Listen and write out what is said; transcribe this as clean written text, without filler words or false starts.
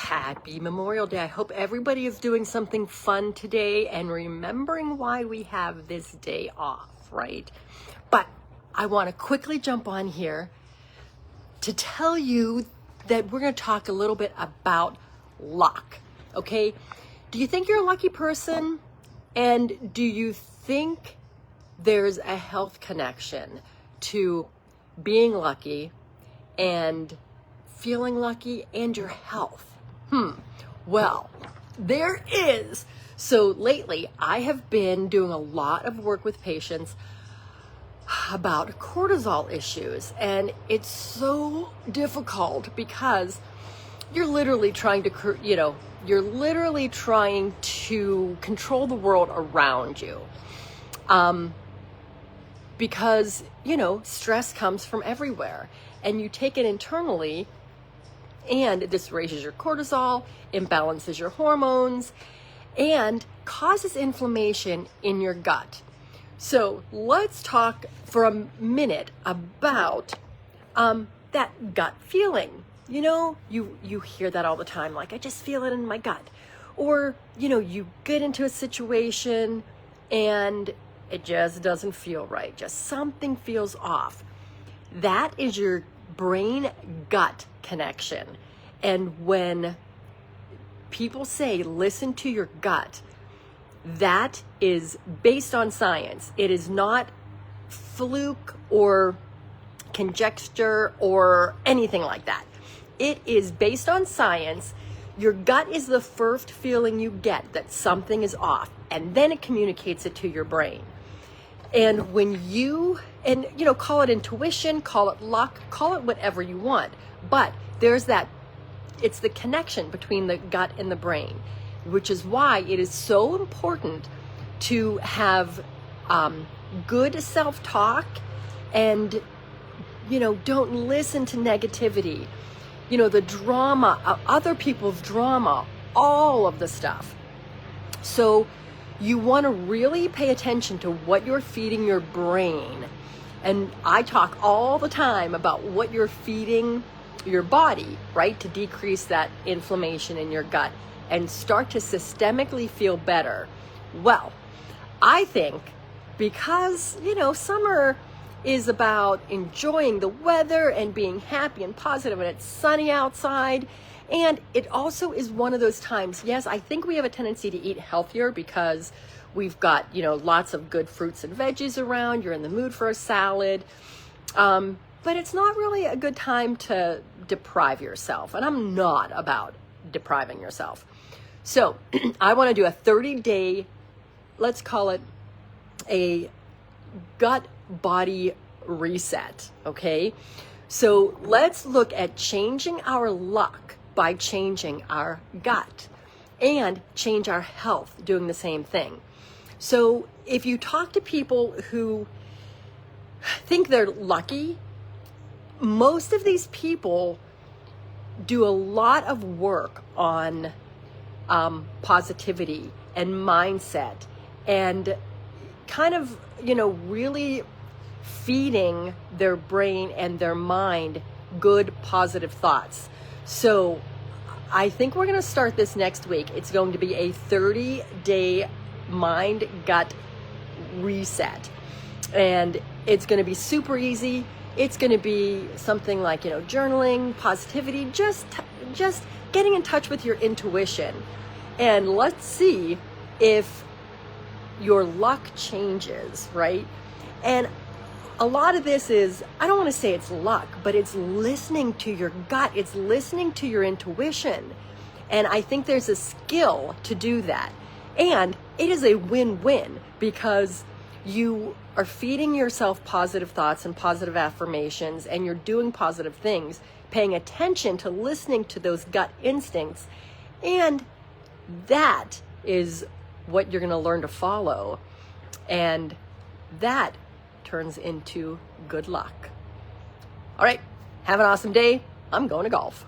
Happy Memorial Day. I hope everybody is doing something fun today and remembering why we have this day off, right? But I want to quickly jump on here to tell you that we're going to talk a little bit about luck, okay? Do you think you're a lucky person? And do you think there's a health connection to being lucky and feeling lucky and your health? Well, there is. So lately, I have been doing a lot of work with patients about cortisol issues, and it's so difficult because you're literally trying to, control the world around you. Because, stress comes from everywhere, and you take it internally, and this raises your cortisol, imbalances your hormones, and causes inflammation in your gut. So let's talk for a minute about that gut feeling. You hear that all the time, like, I just feel it in my gut. Or, you get into a situation and it just doesn't feel right. Just something feels off. That is your brain-gut connection. And when people say, listen to your gut, that is based on science. It is not fluke or conjecture or anything like that. It is based on science. Your gut is the first feeling you get that something is off, and then it communicates it to your brain. And when call it intuition, call it luck, call it whatever you want. But there's it's the connection between the gut and the brain, which is why it is so important to have good self-talk and, don't listen to negativity, the drama, other people's drama, all of the stuff. So you want to really pay attention to what you're feeding your brain. And I talk all the time about what you're feeding your body, right? To decrease that inflammation in your gut and start to systemically feel better. Well, I think because, summer is about enjoying the weather and being happy and positive, and it's sunny outside. And it also is one of those times, yes, I think we have a tendency to eat healthier because we've got, lots of good fruits and veggies around. You're in the mood for a salad. But it's not really a good time to deprive yourself. And I'm not about depriving yourself. So I want to do a 30-day, let's call it a gut body reset, okay? So let's look at changing our luck by changing our gut, and change our health doing the same thing. So if you talk to people who think they're lucky, most of these people do a lot of work on positivity and mindset, and kind of, really feeding their brain and their mind good, positive thoughts. So I think we're going to start this next week. It's going to be a 30-day mind gut reset. And it's going to be super easy. It's going to be something like, journaling, positivity, just getting in touch with your intuition. And let's see if your luck changes, right? And a lot of this is, I don't want to say it's luck, but it's listening to your gut. It's listening to your intuition. And I think there's a skill to do that. And it is a win-win because you are feeding yourself positive thoughts and positive affirmations, and you're doing positive things, paying attention to listening to those gut instincts. And that is what you're going to learn to follow. And that turns into good luck. All right, have an awesome day. I'm going to golf.